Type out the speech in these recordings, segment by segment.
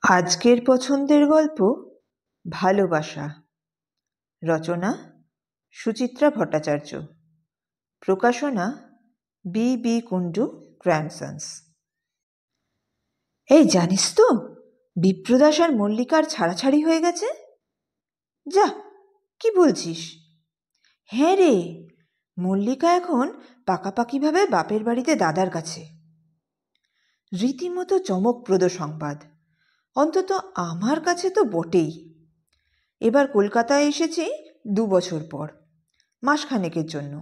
আজকের পছন্দের গল্প ভালোবাসা। রচনা সুচিত্রা ভট্টাচার্য। প্রকাশনা বি কুণ্ডু গ্র্যান্ডসন্স। এই জানিস তো, বিপ্রদাস আর মল্লিকার ছাড়াছাড়ি হয়ে গেছে। যা, কি বলছিস? হ্যাঁ রে, মল্লিকা এখন পাকাপাকিভাবে বাপের বাড়িতে দাদার কাছে। রীতিমতো চমকপ্রদ সংবাদ, অন্তত আমার কাছে তো বটেই। এবার কলকাতায় এসেছি 2 বছর পর, মাসখানেকের জন্য।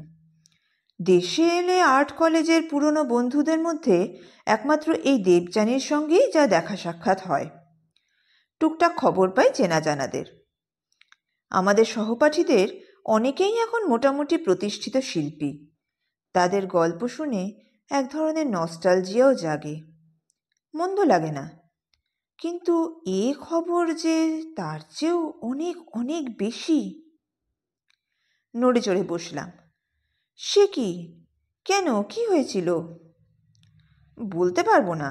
দেশে এলে আর্ট কলেজের পুরনো বন্ধুদের মধ্যে একমাত্র এই দেবযানীর সঙ্গেই যা দেখা সাক্ষাৎ হয়। টুকটাক খবর পাই চেনা জানাদের। আমাদের সহপাঠীদের অনেকেই এখন মোটামুটি প্রতিষ্ঠিত শিল্পী। তাদের গল্প শুনে এক ধরনের নস্টালজিয়াও জাগে। মন্দ লাগে না, কিন্তু এ খবর যে তার চেয়েও অনেক অনেক বেশি। নড়ে চড়ে বসলাম। সে কি? কেন, কি হয়েছিল? বলতে পারবো না,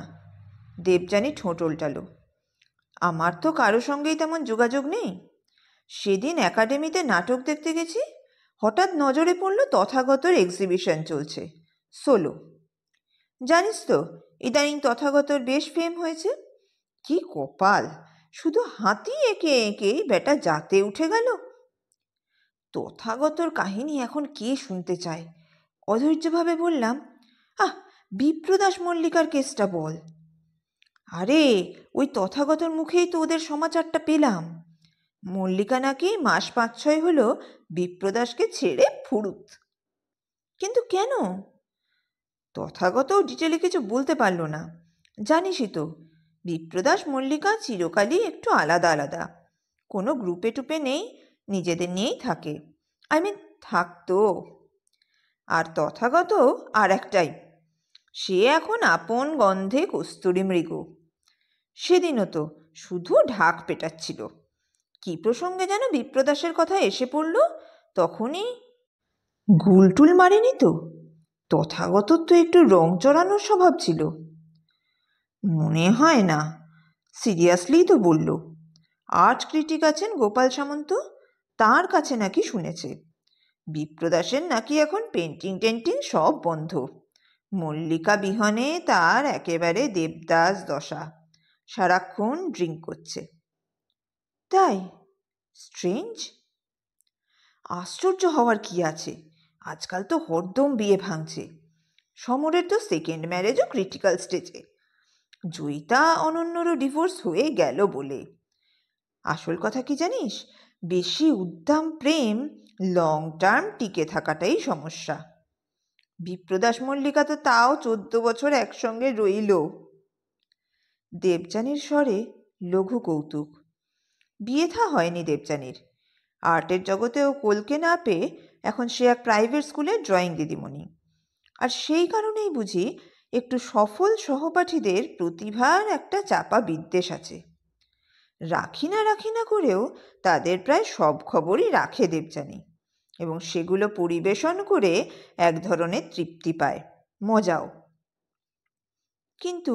দেবযানী ঠোঁট ওল্টালো। আমার তো কারো সঙ্গেই তেমন যোগাযোগ নেই। সেদিন একাডেমিতে নাটক দেখতে গেছি, হঠাৎ নজরে পড়ল তথাগতর এক্সিবিশন চলছে, সোলো। জানিস তো, ইদানিং তথাগতর বেশ ফেম হয়েছে। কি কপাল, শুধু হাতি এঁকে এঁকেই বেটা জাতে উঠে গেল। তথাগতর কাহিনী এখন কে শুনতে চায়? অধৈর্যভাবে বললাম, বিপ্রদাস মল্লিকার কেসটা বল। আরে, ওই তথাগতর মুখেই তো ওদের সমাচারটা পেলাম। মল্লিকা নাকি মাস 5-6 হলো বিপ্রদাসকে ছেড়ে ফুরুত। কিন্তু কেন? তথাগত ডিটেলে কিছু বলতে পারল না। জানিসই তো, বিপ্রদাস মল্লিকা চিরকালই একটু আলাদা আলাদা, কোনো গ্রুপে টুপে নেই, নিজেদের নিয়েই থাকে। থাকতো। আর তথাগত আর একটাই, সে এখন আপন গন্ধে কস্তুরী মৃগ। সেদিনও তো শুধু ঢাক পেটাচ্ছিল। কি প্রসঙ্গে যেন বিপ্রদাসের কথা এসে পড়ল, তখনই গুলটুল মারেনি তো? তথাগত তো একটু রং চড়ানোর স্বভাব ছিল। মনে হয় না, সিরিয়াসলিই তো বলল। আর্ট ক্রিটিক আছেন গোপাল সামন্ত, তার কাছে নাকি শুনেছে বিপ্রদাসের নাকি এখন পেন্টিং টেন্টিং সব বন্ধ। মল্লিকা বিহনে তার একেবারে দেবদাস দশা, সারাক্ষণ ড্রিঙ্ক করছে। তাই? স্ট্রেঞ্জ। আশ্চর্য হওয়ার কি আছে, আজকাল তো হরদম বিয়ে ভাঙছে। সমরের তো সেকেন্ড ম্যারেজও ক্রিটিক্যাল স্টেজে। জয়িতা অনন্যরও ডিভোর্স হয়ে গেল বলে। আসল কথা কি জানিস, বেশি উদ্দাম প্রেম লং টার্ম টিকে থাকাটাই সমস্যা। বিপ্রদাস মল্লিকা তো তাও 14 বছর একসঙ্গে রইল। দেবযানীর স্বরে লঘু কৌতুক। বিয়ে থা হয়নি দেবযানীর। আর্টের জগতেও কলকে না পেয়ে এখন সে এক প্রাইভেট স্কুলের ড্রয়িং দিদিমণি। আর সেই কারণেই বুঝি একটু সফল সহপাঠীদের প্রতিভার একটা চাপা বিদ্বেষ আছে। রাখি না করেও তাদের প্রায় সব খবরই রাখে দেবযানী, এবং সেগুলো পরিবেশন করে এক ধরনের তৃপ্তি পায়, মজাও। কিন্তু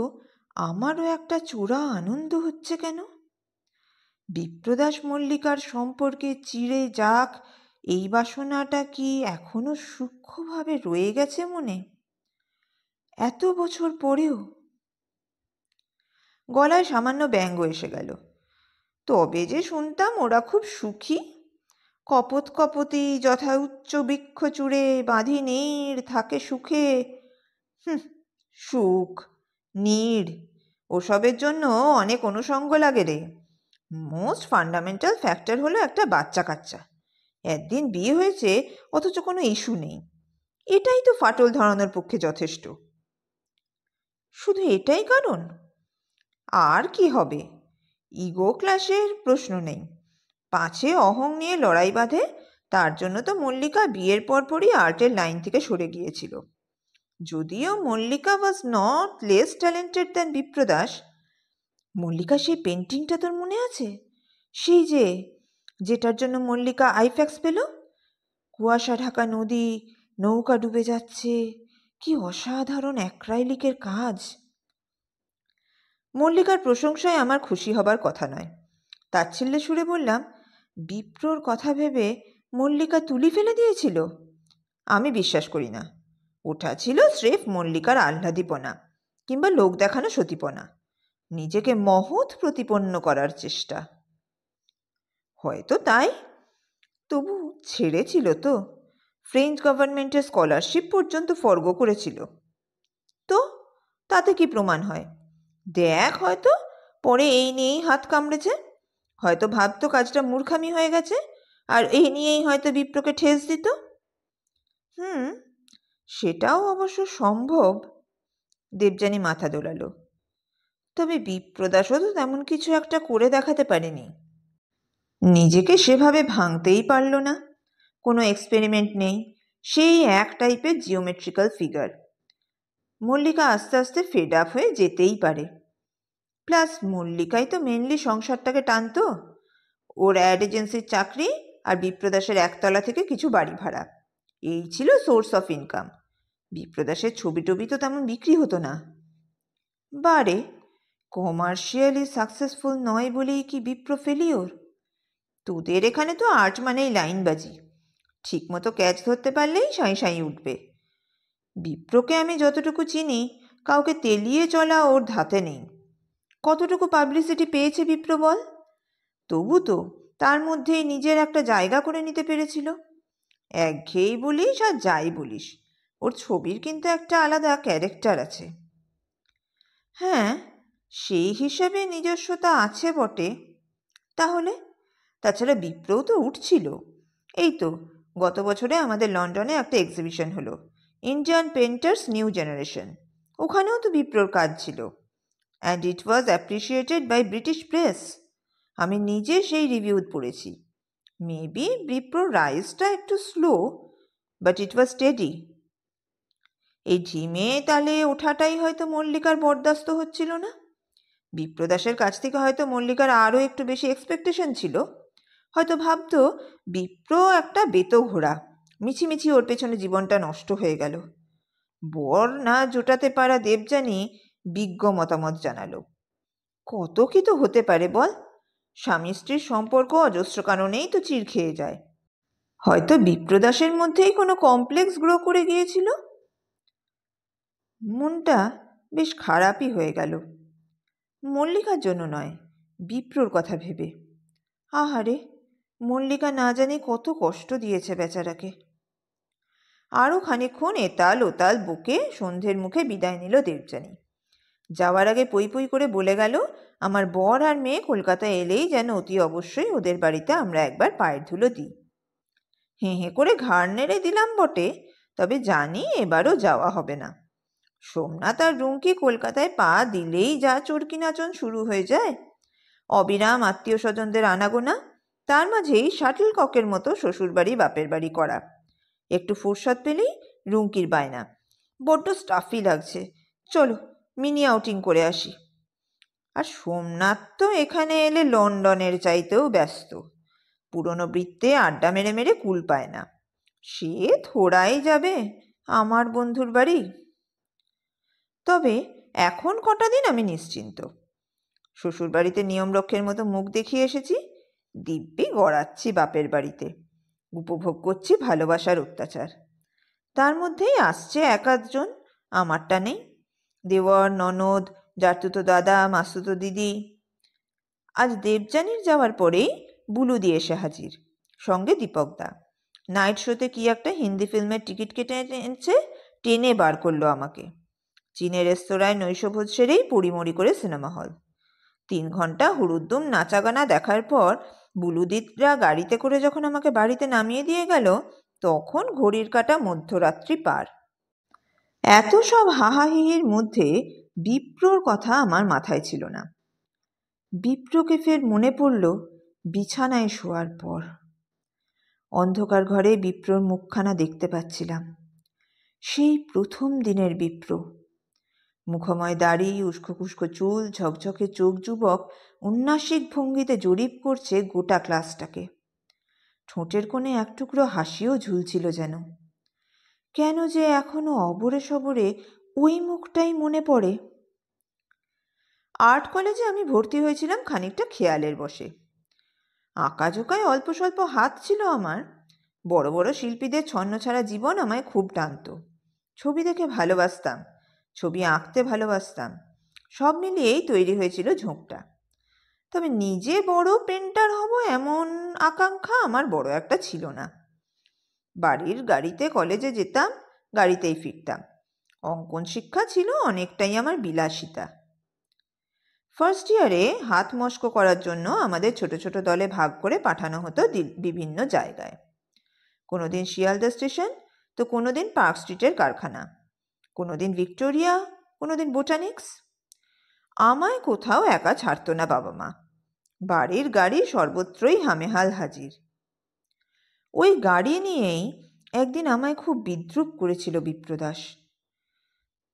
আমারও একটা চোরা আনন্দ হচ্ছে কেন? বিপ্রদাস মল্লিকার সম্পর্কে চিড়ে যাক এই বাসনাটা কি এখনো সূক্ষ্মভাবে রয়ে গেছে মনে, এত বছর পরেও? গলায় সামান্য ব্যঙ্গ এসে গেল। তবে যে শুনতাম ওরা খুব সুখী, কপত কপতি যথা উচ্চ বৃক্ষ চূড়ে বাঁধি নীড় থাকে সুখে। সুখ নীড় ওসবের জন্য অনেক অনুষঙ্গ লাগে রে। মোস্ট ফান্ডামেন্টাল ফ্যাক্টর হলো একটা বাচ্চা কাচ্চা। একদিন বিয়ে হয়েছে অথচ কোনো ইস্যু নেই, এটাই তো ফাটল ধরানোর পক্ষে যথেষ্ট। শুধু এটাই কারণ? আর কি হবে? ইগো ক্লাসের প্রশ্ন নেই, পাছে অহং নিয়ে লড়াই বাঁধে, তার জন্য তো মল্লিকা বিয়ের পরপরই আর্টের লাইন থেকে সরে গিয়েছিল। যদিও Mallika was not less talented than Bipradas. Mallika সেই পেন্টিংটা তোর মনে আছে? সেই যেটার জন্য মল্লিকা আইফ্যাক্স পেল? কুয়াশা ঢাকা নদী, নৌকা ডুবে যাচ্ছে, কি অসাধারণ অ্যাক্রাইলিকের কাজ। মল্লিকার প্রশংসায় আমার খুশি হবার কথা নয়। তাচ্ছিল্যে সুরে বললাম, বিপ্রর কথা ভেবে মল্লিকা তুলি ফেলে দিয়েছিল? আমি বিশ্বাস করি না। ওটা ছিল স্রেফ মল্লিকার আহ্লাদীপনা কিংবা লোক দেখানো সতীপনা, নিজেকে মহৎ প্রতিপন্ন করার চেষ্টা। হয়তো তাই, তবু ছেড়েছিল তো। ফ্রেঞ্চ গভর্নমেন্টের স্কলারশিপ পর্যন্ত ফর্গ করেছিল। তো তাতে কি প্রমাণ হয়? দেখ, হয়তো পরে এই নিয়েই হাত কামড়েছে, হয়তো ভাবতো কাজটা মূর্খামি হয়ে গেছে, আর এই নিয়েই হয়তো বিপ্রকে ঠেস দিত। সেটাও অবশ্য সম্ভব। দেবযানী মাথা দোলালো। তবে বিপ্রদাসও তো তেমন কিছু একটা করে দেখাতে পারেনি। নিজেকে সেভাবে ভাঙতেই পারল না। কোনো এক্সপেরিমেন্ট নেই, সেই এক টাইপের জিওমেট্রিক্যাল ফিগার। মল্লিকা আস্তে আস্তে ফেড আপ হয়ে যেতেই পারে। প্লাস মল্লিকাই তো মেনলি সংসারটাকে টানতো। ওর অ্যাড এজেন্সির চাকরি আর বিপ্রদাসের একতলা থেকে কিছু বাড়ি ভাড়া, এই ছিল সোর্স অফ ইনকাম। বিপ্রদাসের ছবি টবি তো তেমন বিক্রি হতো না। বারে, কমার্শিয়ালি সাকসেসফুল নয় বলেই কি বিপ্র ফেলিওর? তোদের এখানে তো আর্ট মানেই লাইনবাজি, ঠিকমতো ক্যাচ ধরতে পারলেই সাঁই সাঁই উঠবে। বিপ্রকে আমি যতটুকু চিনি, কাউকে তেলিয়ে চলা ওর ধাতে নেই। কতটুকু পাবলিসিটি পেয়েছে বিপ্র বল? তবু তো তার মধ্যেই নিজের একটা জায়গা করে নিতে পেরেছিল। একঘেয়েই বলিস আর যাই বলিস, ওর ছবির কিন্তু একটা আলাদা ক্যারেক্টার আছে। হ্যাঁ, সেই হিসাবে নিজস্বতা আছে বটে। তাহলে তাছাড়া বিপ্রও তো উঠছিল। এই তো গত বছরে আমাদের লন্ডনে একটা এক্সিবিশন হলো, ইন্ডিয়ান পেন্টার্স নিউ জেনারেশন। ওখানেও তো বিপ্রর কাজ ছিল, and it was appreciated by British press. আমি নিজে সেই রিভিউ পড়েছি। মেবি বিপ্রর রাইজটা একটু slow, but it was steady. এই ঝিমে তালে ওঠাটাই হয়তো মল্লিকার বরদাস্ত হচ্ছিল না। বিপ্রদাসের কাছ থেকে হয়তো মল্লিকার আরও একটু বেশি এক্সপেকটেশন ছিল। হয়তো ভাবতো বিপ্র একটা বেতো ঘোড়া, মিছিমিছি ওর পেছনে জীবনটা নষ্ট হয়ে গেল। বর না জোটাতে পারা দেবযানী বিজ্ঞ মতামত জানালো। কত কি তো হতে পারে বল, স্বামী স্ত্রীর সম্পর্ক অজস্র কারণেই তো চির খেয়ে যায়। হয়তো বিপ্রদাসের মধ্যেই কোনো কমপ্লেক্স গ্রো করে গিয়েছিল। মনটা বেশ খারাপই হয়ে গেল, মল্লিকার জন্য নয়, বিপ্রর কথা ভেবে। আহারে, মল্লিকা না জানি কত কষ্ট দিয়েছে বেচারাকে। আরও খানিকক্ষণ এতাল ওতাল বুকে সন্ধ্যের মুখে বিদায় নিল দেবযানী। যাওয়ার আগে পই পই করে বলে গেল, আমার বর আর মেয়ে কলকাতায় এলেই যেন অতি অবশ্যই ওদের বাড়িতে আমরা একবার পায়ের ধুলো দিই। হেঁ হেঁ করে ঘাড় নেড়ে দিলাম বটে, তবে জানি এবারও যাওয়া হবে না। সোমনাথ আর রুমকি কলকাতায় পা দিলেই যা চরকি নাচন শুরু হয়ে যায়, অবিরাম আত্মীয় স্বজনদের আনাগোনা, তার মাঝেই শাটল ককের মতো শ্বশুরবাড়ি বাপের বাড়ি করা। একটু ফুরসত পেলেই রুমকির বায়না, বড্ড স্টাফি লাগছে, চলো মিনি আউটিং করে আসি। আর সোমনাথ তো এখানে এলে লন্ডনের চাইতেও ব্যস্ত, পুরনো বৃত্তে আড্ডা মেরে মেরে কুল পায় না। সে থোড়াই যাবে আমার বন্ধুর বাড়ি। তবে এখন কটা দিন আমি নিশ্চিন্ত। শ্বশুরবাড়িতে নিয়মরক্ষের মতো মুখ দেখিয়ে এসেছি, দিব্যি গড়াচ্ছি বাপের বাড়িতে, উপভোগ করছি ভালোবাসার অত্যাচার। তার মধ্যেই আসছে এক আধজন, আমারটা নেই। দেওয়ার, ননদ, জাতুতো দাদা, মাসুতো দিদি। আজ দেবযানীর যাওয়ার পরেই বুলুদি এসে হাজির, সঙ্গে দীপকদা। নাইট শোতে কি একটা হিন্দি ফিল্মের টিকিট কেটে এনেছে, টেনে বার করলো আমাকে। চীনের রেস্তোরাঁয় নৈশভোজ সেরেই পড়িমড়ি করে সিনেমা হল। 3 ঘন্টা হুড়ুদ্দুম নাচাগানা দেখার পর বুলুদিরা গাড়িতে করে যখন আমাকে বাড়িতে নামিয়ে দিয়ে গেল, তখন ঘড়ির কাঁটা মধ্যরাত্রি পার। এত সব হাহাহিহির মধ্যে বিপ্রর কথা আমার মাথায় ছিল না। বিপ্রকে ফের মনে পড়ল বিছানায় শোয়ার পর। অন্ধকার ঘরে বিপ্রর মুখখানা দেখতে পাচ্ছিলাম, সেই প্রথম দিনের বিপ্র। মুখময় দাড়ি, উস্কো খুস্কো চুল, ঝকঝকে চোখ যুবক উন্নাসিক ভঙ্গিতে জরিপ করছে গোটা ক্লাসটাকে। ঠোঁটের কোণে এক টুকরো হাসিও ঝুলছিল যেন। কেন যে এখনো অবরে সবরে ওই মুখটাই মনে পড়ে। আর্ট কলেজে আমি ভর্তি হয়েছিলাম খানিকটা খেয়ালের বশে। আঁকাঝোঁকায় অল্প স্বল্প হাত ছিল আমার। বড় বড় শিল্পীদের ছন্নছাড়া জীবন আমায় খুব টানত। ছবি দেখে ভালোবাসতাম, ছবি আঁকতে ভালোবাসতাম। সব মিলিয়েই তৈরি হয়েছিল ঝোঁকটা। তবে নিজে বড় পেন্টার হব এমন আকাঙ্ক্ষা আমার বড় একটা ছিল না। বাড়ির গাড়িতে কলেজে যেতাম, গাড়িতেই ফিরতাম। অঙ্কন শিক্ষা ছিল অনেকটাই আমার বিলাসিতা। ফার্স্ট ইয়ারে হাত মস্কো করার জন্য আমাদের ছোট ছোট দলে ভাগ করে পাঠানো হতো বিভিন্ন জায়গায়। কোনোদিন শিয়ালদা স্টেশন, তো কোনোদিন পার্ক স্ট্রিটের কারখানা, কোনোদিন ভিক্টোরিয়া, কোনোদিন বোটানিক্স। আমায় কোথাও একা ছাড়তো না বাবা মা। বাড়ির গাড়ি সর্বত্রই হামেহাল হাজির। ওই গাড়ি নিয়েই একদিন আমায় খুব বিদ্রূপ করেছিল বিপ্রদাস।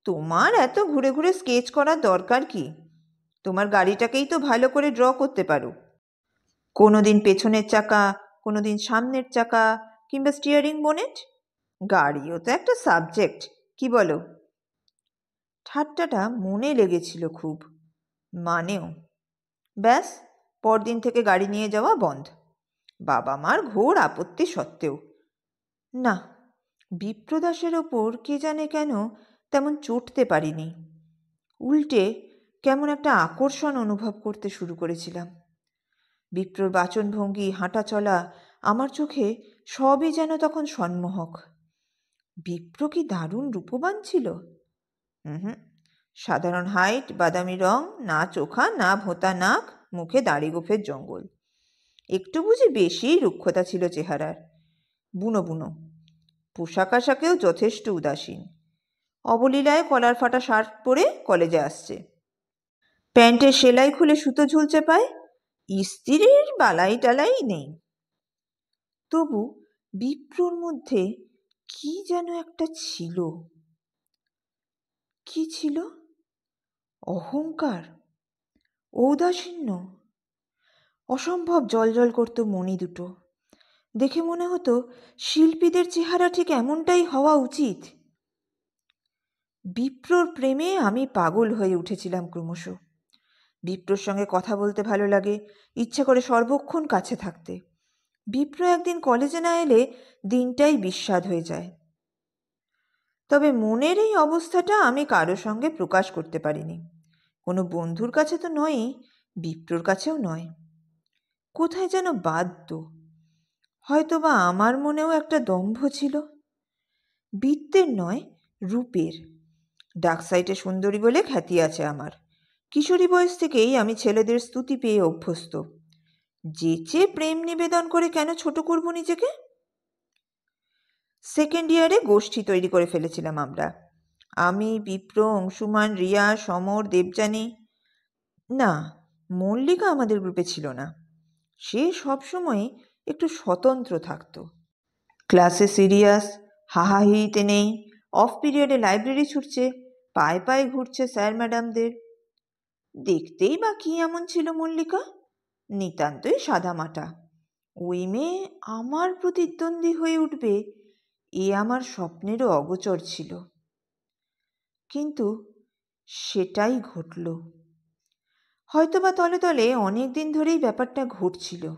তোমার এত ঘুরে ঘুরে স্কেচ করার দরকার কি? তোমার গাড়িটাকেই তো ভালো করে ড্র করতে পারো। কোনোদিন পেছনের চাকা, কোনোদিন সামনের চাকা, কিংবা স্টিয়ারিং বোনেট। গাড়িও তো একটা সাবজেক্ট, কি বলো? ঠাট্টাটা মনে লেগেছিল খুব, মানেও। ব্যাস, পরদিন থেকে গাড়ি নিয়ে যাওয়া বন্ধ, বাবা মার ঘোর আপত্তি সত্ত্বেও। না, বিপ্রদাসের ওপর কে জানে কেন তেমন চটতে পারিনি। উল্টে কেমন একটা আকর্ষণ অনুভব করতে শুরু করেছিলাম। বিপ্রর বাচনভঙ্গি, হাঁটা চলা আমার চোখে সবই যেন তখন সন্মোহক। বিপ্র কি দারুণ রূপবান ছিল! হুম, সাধারণ হাইট, বাদামি রং, না চোখা না ভোঁতা নাক, মুখে দাড়ি গোফের জঙ্গল। একটু বুঝি বেশিই রুক্ষতা ছিল চেহারার। বুনো বুনো। পোশাক আশাকেও যথেষ্ট উদাসীন। অবলীলায় কলার ফাটা শার্ট পরে কলেজে আসছে। প্যান্টের সেলাই খুলে সুতো ঝুলছে পায়, ইস্ত্রির বালাই টালাই নেই। তবু বিপ্রর মধ্যে কি যেন একটা ছিল। কি ছিল? অহংকার, ঔদাসীন্য। অসম্ভব জলজল করত মণি দুটো। দেখে মনে হতো শিল্পীদের চেহারা ঠিক এমনটাই হওয়া উচিত। বিপ্রর প্রেমে আমি পাগল হয়ে উঠেছিলাম ক্রমশ। বিপ্রর সঙ্গে কথা বলতে ভালো লাগে, ইচ্ছে করে সর্বক্ষণ কাছে থাকতে। বিপ্র একদিন কলেজে না এলে দিনটাই বিস্বাদ হয়ে যায়। তবে মনের এই অবস্থাটা আমি কারো সঙ্গে প্রকাশ করতে পারিনি। কোনো বন্ধুর কাছে তো নয়ই, বিপ্রর কাছেও নয়। কোথায় যেন বাধ্য। হয়তোবা আমার মনেও একটা দম্ভ ছিল। বিত্তের নয়, রূপের। ডাকসাইটে সুন্দরী বলে খ্যাতি আছে আমার। কিশোরী বয়স থেকেই আমি ছেলেদের স্তুতি পেয়ে অভ্যস্ত। যেচে প্রেম নিবেদন করে কেন ছোট করব নিজেকে? সেকেন্ড ইয়ারে গোষ্ঠী তৈরি করে ফেলেছিলাম আমরা। আমি, বিপ্র, অংশুমান, রিয়া, সমর, দেবযানী। না, মল্লিকা আমাদের গ্রুপে ছিল না। সে সবসময় একটু স্বতন্ত্র থাকত। ক্লাসে সিরিয়াস, হাহাহিতে নেই, অফ পিরিয়ডে লাইব্রেরি ছুটছে, পায়ে পায়ে ঘুরছে স্যার ম্যাডামদের। দেখতেই বা কি এমন ছিল মল্লিকা? নিতান্তই সাদামাটা। ওই মেয়ে আমার প্রতিদ্বন্দ্বী হয়ে উঠবে, এ আমার স্বপ্নেরও অগোচর ছিল। কিন্তু সেটাই ঘটল। হয়তোবা তলে তলে অনেক দিন ধরেই ব্যাপারটা ঘটছিল।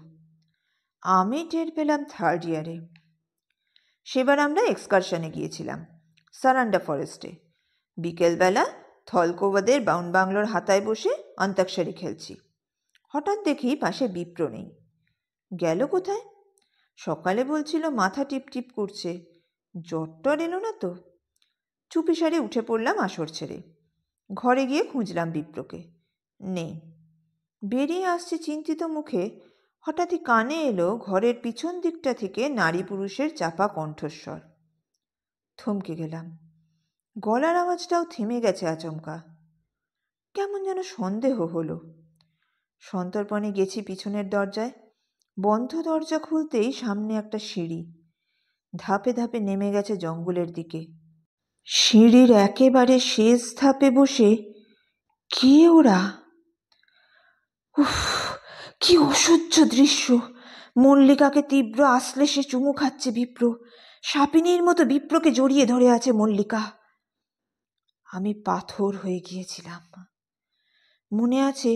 আমি টের পেলাম থার্ড ইয়ারে। সেবার আমরা এক্সকারশনে গিয়েছিলাম সারান্ডা ফরেস্টে। বিকেলবেলা থলকোবাদের বাউন্ড বাংলোর হাতায় বসে অন্তাক্ষরী খেলছি। হঠাৎ দেখি পাশে বিপ্র নেই। গেল কোথায়? সকালে বলছিল মাথা টিপ টিপ করছে। জ্বর এলো না তো? চুপিসারে উঠে পড়লাম আসর ছেড়ে। ঘরে গিয়ে খুঁজলাম বিপ্রকে। নেই। বেরিয়ে আসছে চিন্তিত মুখে, হঠাৎই কানে এলো ঘরের পিছন দিকটা থেকে নারী পুরুষের চাপা কণ্ঠস্বর। থমকে গেলাম। গলার আওয়াজটাও থেমে গেছে আচমকা। কেমন যেন সন্দেহ হলো। সন্তর্পণে গেছি পিছনের দরজায়। বন্ধ দরজা খুলতেই সামনে একটা সিঁড়ি। ধাপে ধাপে নেমে গেছে জঙ্গলের দিকে। সিঁড়ির একেবারে শেষ ধাপে বসে কে ওরা? উফ, কি অসহ্য দৃশ্য! মল্লিকাকে তীব্র আশ্লেষে চুমু খাচ্ছে বিপ্র। সাপিনীর মতো বিপ্রকে জড়িয়ে ধরে আছে মল্লিকা। আমি পাথর হয়ে গিয়েছিলাম। মনে আছে,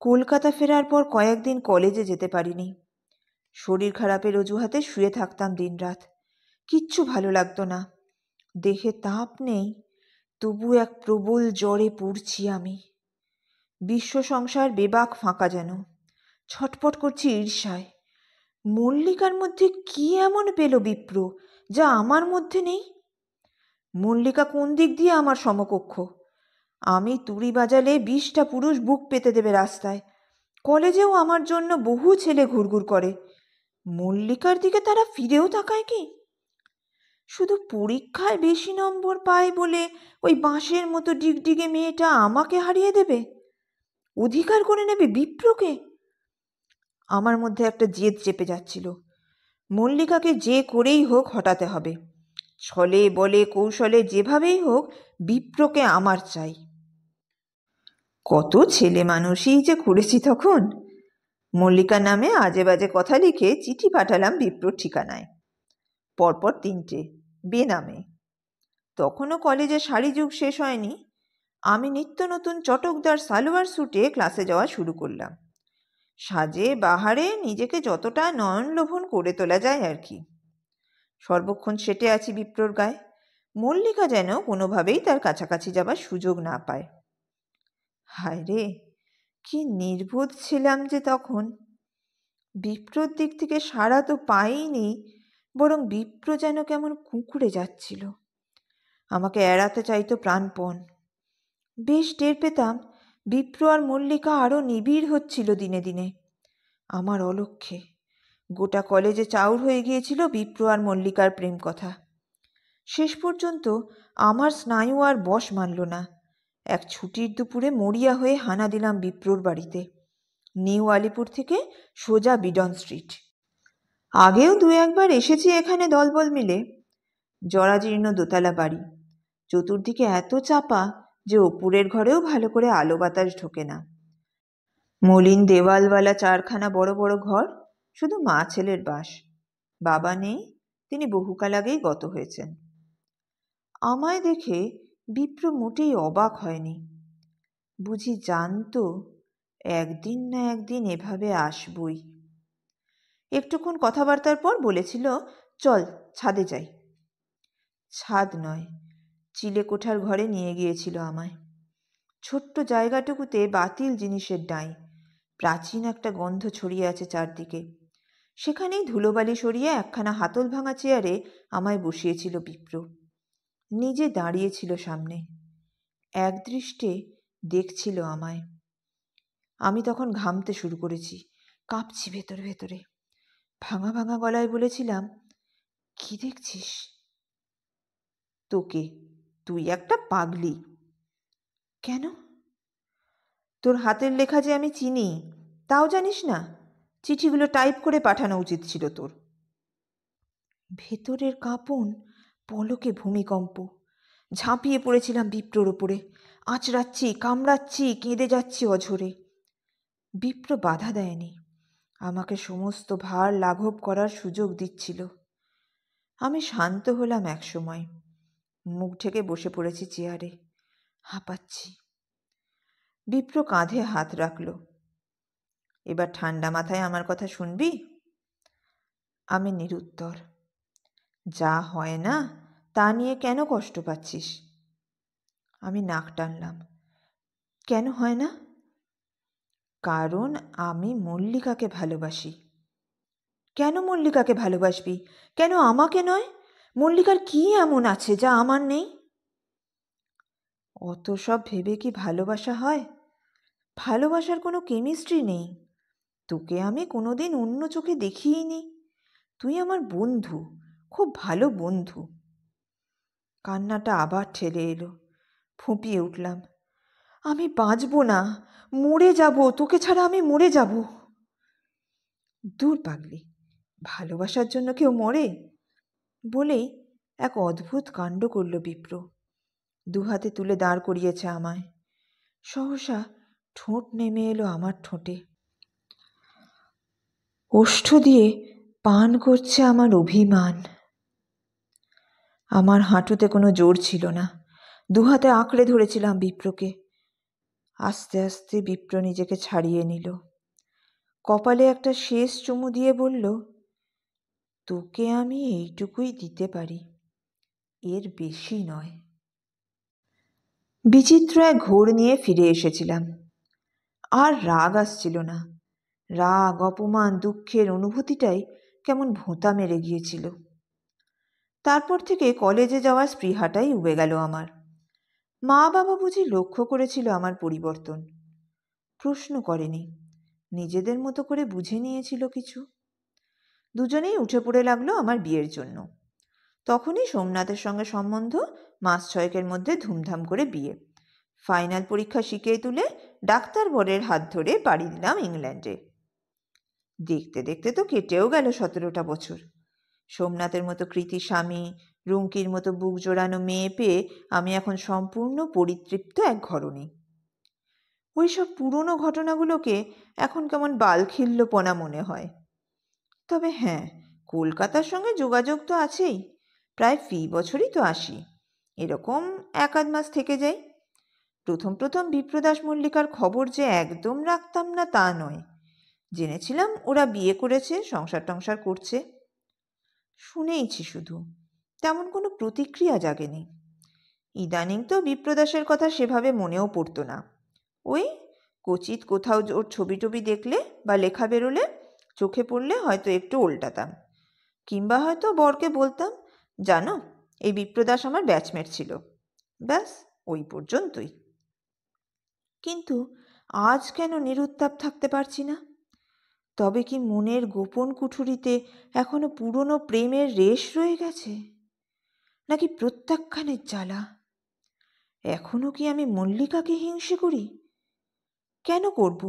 কলকাতা ফেরার পর কয়েকদিন কলেজে যেতে পারিনি। শরীর খারাপের অজুহাতে শুয়ে থাকতাম দিনরাত। কিচ্ছু ভালো লাগতো না। দেহে তাপ নেই, তবু এক প্রবল জ্বরে পড়ছি আমি। বিশ্ব সংসার বেবাক ফাঁকা যেন। ছটপট করছি ঈর্ষায়। মল্লিকার মধ্যে কি এমন পেল বিপ্র যা আমার মধ্যে নেই? মল্লিকা কোন দিক দিয়ে আমার সমকক্ষ? আমি তুড়ি বাজালে 20টা পুরুষ বুক পেতে দেবে রাস্তায়। কলেজেও আমার জন্য বহু ছেলে ঘুরঘুর করে। মল্লিকার দিকে তারা ফিরেও তাকায় কি? শুধু পরীক্ষায় বেশি নম্বর পায় বলে ওই বাঁশের মতো ডিগডিগে মেয়েটা আমাকে হারিয়ে দেবে, অধিকার করে নেবে বিপ্রকে? আমার মধ্যে একটা জেদ চেপে যাচ্ছিল। মল্লিকাকে যে করেই হোক হটাতে হবে। ছলে বলে কৌশলে যেভাবেই হোক বিপ্রকে আমার চাই। কত ছেলে মানুষই যে করেছি তখন। মল্লিকা নামে আজে বাজে কথা লিখে চিঠি পাঠালাম বিপ্রর ঠিকানায়। পরপর 3টে, বেনামে। তখনও কলেজে শাড়ি যুগ শেষ হয়নি। আমি নিত্য নতুন চটকদার সালোয়ার স্যুটে ক্লাসে যাওয়া শুরু করলাম। সাজে বাহারে নিজেকে যতটা নয়নলোভন করে তোলা যায় আর কি। সর্বক্ষণ সেটে আছি বিপ্রর গায়ে। মল্লিকা যেন কোনোভাবেই তার কাছাকাছি যাবার সুযোগ না পায়। হায় রে, কি নির্বোধ ছিলাম যে তখন! বিপ্রর দিক থেকে সাড়া তো পাইনি, বরং বিপ্র যেন কেমন কুঁকড়ে যাচ্ছিল। আমাকে এড়াতে চাইতো প্রাণপণ। বেশ টের পেতাম বিপ্র আর মল্লিকা আরও নিবিড় হচ্ছিল দিনে দিনে আমার অলক্ষ্যে। গোটা কলেজে চাউর হয়ে গিয়েছিল বিপ্র আর মল্লিকার প্রেম কথা। শেষ পর্যন্ত আমার স্নায়ু আর বশ মানল না। এক ছুটির দুপুরে মরিয়া হয়ে হানা দিলাম বিপ্রর বাড়িতে। নিউ আলিপুর থেকে সোজা বিডন স্ট্রিট। আগেও 2-1বার এসেছি এখানে দলবল মিলে। জরাজীর্ণ দোতলা বাড়ি, চতুর্দিকে এত চাপা যে ওপরের ঘরেও ভালো করে আলো বাতাস ঢোকে না। মলিন দেওয়ালওয়ালা 4খানা বড় বড় ঘর, শুধু মা ছেলের বাস। বাবা নেই, তিনি বহুকাল আগেই গত হয়েছেন। আমায় দেখে বিপ্র মোটেই অবাক হয়নি। বুঝি জানতো একদিন না একদিন এভাবে আসবই। একটুক্ষণ কথাবার্তার পর বলেছিল, চল ছাদে যাই। ছাদ নয়, চিলেকোঠার ঘরে নিয়ে গিয়েছিল আমায়। ছোট্ট জায়গাটুকুতে বাতিল জিনিসের ডাঁই। প্রাচীন একটা গন্ধ ছড়িয়ে আছে চারদিকে। সেখানেই ধুলোবালি সরিয়ে একখানা হাতল ভাঙা চেয়ারে আমায় বসিয়েছিল বিপ্র। নিজে দাঁড়িয়েছিল সামনে, একদৃষ্টে দেখছিল আমায়। আমি তখন ঘামতে শুরু করেছি, কাঁপছি ভেতরে ভেতরে। ভাঙা ভাঙা গলায় বলেছিলাম, কি দেখছিস? তোকে। তুই একটা পাগলি। কেন? তোর হাতের লেখা যে আমি চিনি, তাও জানিস না? চিঠিগুলো টাইপ করে পাঠানো উচিত ছিল তোর। ভেতরের কাঁপন, পলকে ভূমিকম্প। ঝাঁপিয়ে পড়েছিলাম বিপ্রর ওপরে। আঁচড়াচ্ছি, কামড়াচ্ছি, কেঁদে যাচ্ছি অঝরে। বিপ্র বাধা দেয়নি, আমাকে সমস্ত ভার লাঘব করার সুযোগ দিচ্ছিল। আমি শান্ত হলাম একসময়। মুখ ঢেকে বসে পড়েছি চেয়ারে, হাঁপাচ্ছি। বিপ্র কাঁধে হাত রাখল। এবার ঠান্ডা মাথায় আমার কথা শুনবি? আমি নিরুত্তর। যা হয় না তা নিয়ে কেন কষ্ট পাচ্ছিস? আমি নাক টানলাম। কেন হয় না? কারণ আমি মল্লিকাকে ভালোবাসি। কেন মল্লিকাকে ভালোবাসবি? কেন আমাকে নয়? মল্লিকার কি এমন আছে যা আমার নেই? অত সব ভেবে কি ভালোবাসা হয়? ভালোবাসার কোনো কেমিস্ট্রি নেই। তোকে আমি কোনোদিন অন্য চোখে দেখিইনি। তুই আমার বন্ধু, খুব ভালো বন্ধু। কান্নাটা আবার ঠেলে এলো। ফুঁপিয়ে উঠলাম, আমি বাঁচব না, মরে যাব, তোকে ছাড়া আমি মরে যাব। দূর পাগলি, ভালোবাসার জন্য কেউ মরে? বলেই এক অদ্ভুত কাণ্ড করল বিপ্র। দুহাতে তুলে দাঁড় করিয়েছে আমায়। সহসা ঠোঁট নেমে এলো আমার ঠোঁটে। ওষ্ঠ দিয়ে পান করছে আমার অভিমান। আমার হাঁটুতে কোনো জোর ছিল না। দুহাতে আঁকড়ে ধরেছিলাম বিপ্রকে। আস্তে আস্তে বিপ্র নিজেকে ছাড়িয়ে নিল। কপালে একটা শেষ চুমু দিয়ে বলল, তোকে আমি এইটুকুই দিতে পারি, এর বেশি নয়। বিচিত্র এক ঘোর নিয়ে ফিরে এসেছিলাম। আর রাগ আসছিল না। রাগ, অপমান, দুঃখের অনুভূতিটাই কেমন ভোঁতা মেরে গিয়েছিল। তারপর থেকে কলেজে যাওয়ার স্পৃহাটাই উবে গেল আমার। মা বাবা বুঝি লক্ষ্য করেছিল আমার পরিবর্তন। প্রশ্ন করেনি, নিজেদের মতো করে বুঝে নিয়েছিল কিছু। দুজনেই উঠে পড়ে লাগলো আমার বিয়ের জন্য। তখনই সোমনাথের সঙ্গে সম্বন্ধ, মাস 6 মধ্যে ধুমধাম করে বিয়ে। ফাইনাল পরীক্ষা শিখিয়ে তুলে ডাক্তার বরের হাত ধরে পাড়ি দিলাম ইংল্যান্ডে। দেখতে দেখতে তো কেটেও গেল 17টা বছর। সোমনাথের মতো কৃতি স্বামী, রুমকির মতো বুক জোড়ানো মেয়ে পেয়ে আমি এখন সম্পূর্ণ পরিতৃপ্ত এক ঘরণী। ওই সব পুরনো ঘটনাগুলোকে এখন কেমন বালখিল্যপনা মনে হয়। তবে হ্যাঁ, কলকাতার সঙ্গে যোগাযোগ তো আছেই। প্রায় ফি বছরই তো আসি। এরকম 1-2 মাস থেকে যাই। প্রথম প্রথম বিপ্রদাস মল্লিকার খবর যে একদম রাখতাম না তা নয়। জেনেছিলাম ওরা বিয়ে করেছে, সংসার টংসার করছে। শুনেইছি শুধু, তেমন কোনো প্রতিক্রিয়া জাগেনি। ইদানিং তো বিপ্রদাসের কথা সেভাবে মনেও পড়তো না। ওই কচিত কোথাও ওর ছবি টবি দেখলে বা লেখা বেরোলে, চোখে পড়লে হয়তো একটু উল্টাতাম, কিংবা হয়তো বরকে বলতাম, জানো এই বিপ্রদাস আমার ব্যাচমেট ছিল। ব্যাস ওই পর্যন্তই। কিন্তু আজ কেন নিরুত্তাপ থাকতে পারছি না? তবে কি মনের গোপন কুঠুরিতে এখনো পুরনো প্রেমের রেশ রয়ে গেছে, নাকি প্রত্যাখ্যানের জ্বালা? এখনো কি আমি মল্লিকাকে হিংসে করি? কেন করব?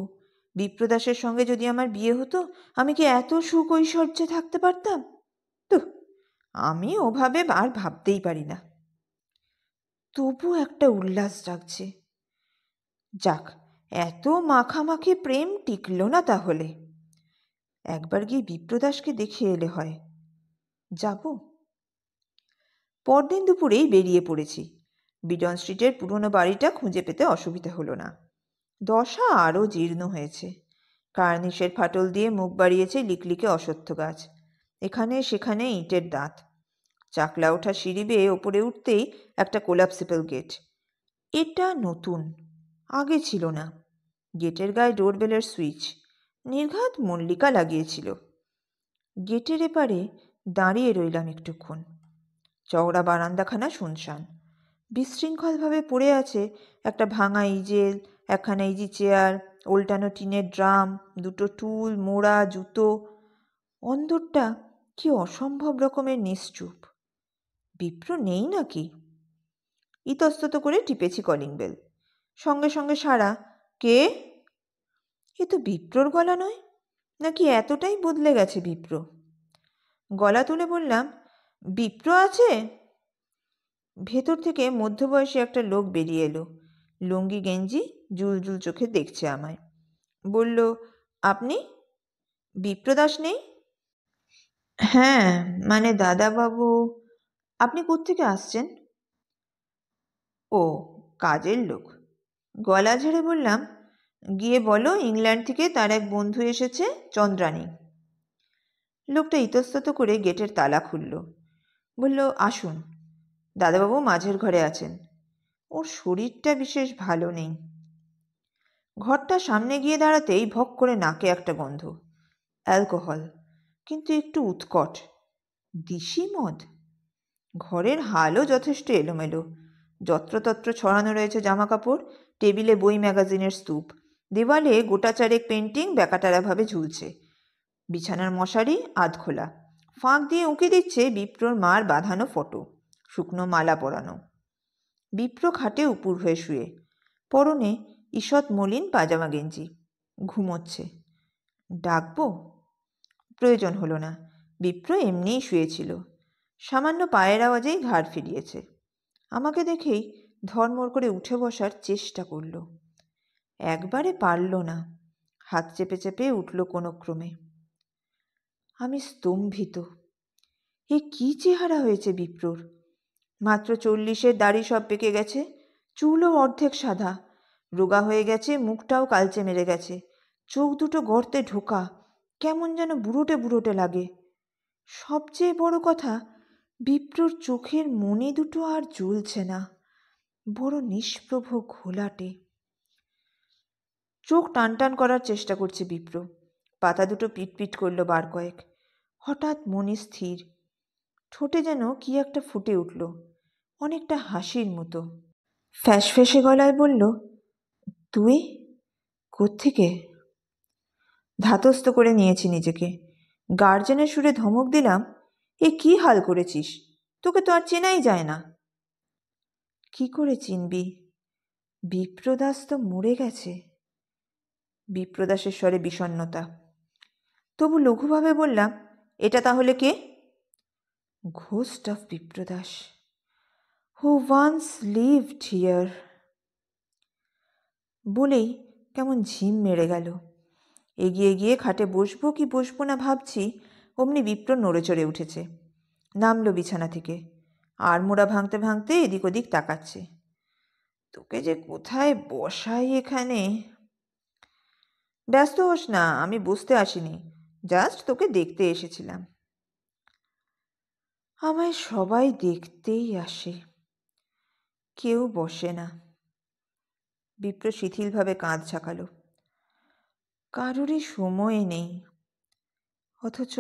বিপ্রদাসের সঙ্গে যদি আমার বিয়ে হতো, আমি কি এত সুখ ঐশ্বর্যে থাকতে পারতাম? তো আমি ওভাবে আর ভাবতেই পারি না। তবু একটা উল্লাস জাগছে। যাক, এত মাখামাখি প্রেম টিকল না তাহলে। একবার গিয়ে বিপ্রদাসকে দেখে এলে হয়। যাব। পরদিন দুপুরেই বেরিয়ে পড়েছি। বিডন স্ট্রিটের পুরনো বাড়িটা খুঁজে পেতে অসুবিধা হলো না। দশা আরও জীর্ণ হয়েছে। কার্নিশের ফাটল দিয়ে মুখ বাড়িয়েছে লিকলিকে অশ্বত্থ গাছ। এখানে সেখানে ইটের দাঁত। চাকলা ওঠা সিঁড়ি বেয়ে ওপরে উঠতেই একটা কোলাপসিবল গেট। এটা নতুন, আগে ছিল না। গেটের গায়ে ডোরবেলের সুইচ, নির্ঘাত মল্লিকা লাগিয়েছিল। গেটের এপারে দাঁড়িয়ে রইলাম একটুক্ষণ। চওড়া বারান্দাখানা শুনশান। বিশৃঙ্খলভাবে পড়ে আছে একটা ভাঙা ইজেল, একখানা ইজি চেয়ার, ওল্টানো টিনের ড্রাম, দুটো টুল, মোড়া, জুতো। অন্দরটা কি অসম্ভব রকমের নিশ্চুপ। বিপ্র নেই নাকি? ইতস্তত করে টিপেছি কলিং বেল। সঙ্গে সঙ্গে সাড়া। কে? এ তো বিপ্রর গলা নয়। নাকি এতটাই বদলে গেছে বিপ্র? গলা তুলে বললাম, বিপ্র আছে? ভেতর থেকে মধ্যবয়সী একটা লোক বেরিয়ে এলো। লুঙ্গি গেঞ্জি, জুলজুল চোখে দেখছে আমায়। বলল, আপনি? বিপ্রদাস নেই? হ্যাঁ, মানে দাদাবাবু। আপনি কোত্থেকে আসছেন? ও, কাজের লোক। গলা ঝেড়ে বললাম, গিয়ে বলো ইংল্যান্ড থেকে তার এক বন্ধু এসেছে, চন্দ্রানী। লোকটা ইতস্তত করে গেটের তালা খুলল। বলল, আসুন। দাদাবাবু মাঝের ঘরে আছেন। ওর শরীরটা বিশেষ ভালো নেই। ঘরটা সামনে গিয়ে দাঁড়াতেই ভক করে নাকে একটা গন্ধ। অ্যালকোহল, কিন্তু একটু উৎকট। দিশি মদ। ঘরের হালও যথেষ্ট এলোমেলো। যত্রতত্র ছড়ানো রয়েছে জামাকাপড়, টেবিলে বই ম্যাগাজিনের স্তূপ, দেওয়ালে গোটা চারেক পেন্টিং ব্যাকাটারাভাবে ঝুলছে। বিছানার মশারি আধখোলা, ফাঁক দিয়ে উঁকি দিচ্ছে বিপ্রর মার বাঁধানো ফটো, শুকনো মালা পরানো। বিপ্র খাটে উপুর হয়ে শুয়ে, পরনে ঈষৎ মলিন পাজামা গেঞ্জি, ঘুমোচ্ছে। ডাকবো? প্রয়োজন হলো না। বিপ্র এমনিই শুয়েছিল। সামান্য পায়ের আওয়াজেই ঘাড় ফিরিয়েছে। আমাকে দেখেই ধর্মর করে উঠে বসার চেষ্টা করল। একবারে পারল না। হাত চেপে চেপে উঠল কোনো ক্রমে। আমি স্তম্ভিত। এ কি চেহারা হয়েছে বিপ্রর! মাত্র 40-এর দাড়ি সব পেকে গেছে, চুলও অর্ধেক সাদা, রোগা হয়ে গেছে, মুখটাও কালচে মেরে গেছে, চোখ দুটো গর্তে ঢোকা, কেমন যেন বুড়োটে বুড়োটে লাগে। সবচেয়ে বড় কথা, বিপ্রর চোখের মণি দুটো আর জ্বলছে না, বড় নিষ্প্রভ ঘোলাটে। চোখ টান টান করার চেষ্টা করছে বিপ্র, পাতা দুটো পিটপিট করল বার কয়েক। হঠাৎ মনে স্থির, ঠোঁটে যেন কি একটা ফুটে উঠল, অনেকটা হাসির মতো। ফ্যাঁসে গলায় বলল, তুই কোত্থেকে? ধাতস্থ করে নিয়েছি নিজেকে, গার্জেনের সুরে ধমক দিলাম, এ কি হাল করেছিস? তোকে তো আর চেনাই যায় না। কি করে চিনবি? বিপ্রদাস তো মরে গেছে। বিপ্রদাসের স্বরে বিষণ্ণতা। তবু লঘুভাবে বললাম, এটা তাহলে কে? Ghost of Bipradas, who once lived here. বলেই কেমন ঝিম মেরে গেল। এগিয়ে গিয়ে খাটে বসবো কি বসবো না ভাবছি, অমনি বিপ্র নড়ে চড়ে উঠেছে, নামলো বিছানা থেকে, আড়মোড়া ভাঙতে ভাঙতে এদিক ওদিক তাকাচ্ছে। তোকে যে কোথায় বসাই এখানে? ব্যস্ত হোস না, আমি বসতে আসিনি, জাস্ট তোকে দেখতে এসেছিলাম। আমায় সবাই দেখতেই আসে, কেউ বসে না। বিপ্র শিথিলভাবে কাঁধ ঝাঁকালো। কারোরই সময় নেই, অথচ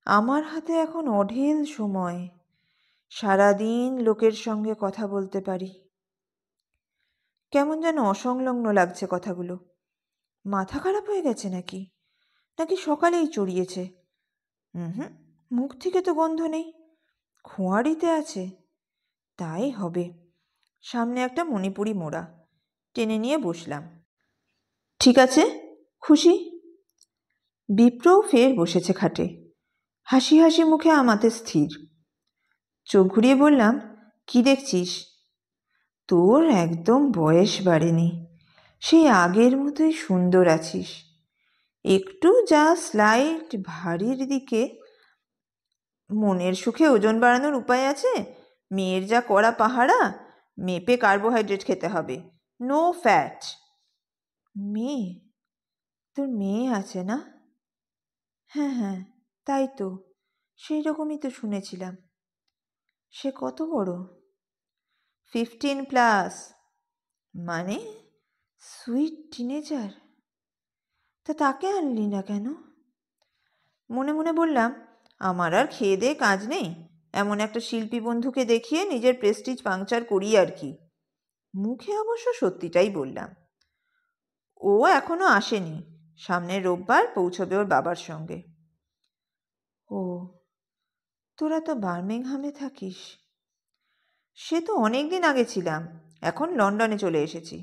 আমার হাতে এখন অঢেল সময়। সারাদিন লোকের সঙ্গে কথা বলতে পারি। কেমন যেন অসংলগ্ন লাগছে কথাগুলো। মাথা খারাপ হয়ে গেছে নাকি? নাকি সকালেই চড়িয়েছে? হুম, মুখ থেকে তো গন্ধ নেই, খোঁয়াড়িতে আছে। তাই হবে। সামনে একটা মণিপুরি মোড়া, টেনে নিয়ে বসলাম। ঠিক আছে, খুশি? বিপ্রও ফের বসেছে খাটে, হাসি হাসি মুখে আমাতে স্থির। চোখ ঘুরিয়ে বললাম, কি দেখছিস? তোর একদম বয়স বাড়েনি, সেই আগের মতোই সুন্দর আছিস। একটু যা স্লাইট ভারীর দিকে। মনের সুখে ওজন বাড়ানোর উপায় আছে? মেয়ের যা কড়া পাহারা, মেপে কার্বোহাইড্রেট খেতে হবে, নো ফ্যাট। মেয়ে? তোর মেয়ে আছে না? হ্যাঁ, তাই তো, সেই রকমই তো শুনেছিলাম। সে কত বড়? 15+। মানে সুইট টিনেজার। তা তাকে আনলি না কেন? মনে মনে বললাম, আমার আর খেয়ে দেয়ে কাজ নেই, এমন একটা শিল্পী বন্ধুকে দেখিয়ে নিজের প্রেস্টিজ পাংচার করি আর কি। মুখে অবশ্য সত্যিটাই বললাম। ও এখনো আসেনি, সামনের রোববার পৌঁছবে ওর বাবার সঙ্গে। ও, তোরা তো বার্মিংহামে থাকিস। সে তো অনেক দিন আগে ছিলাম, এখন লন্ডনে চলে এসেছি।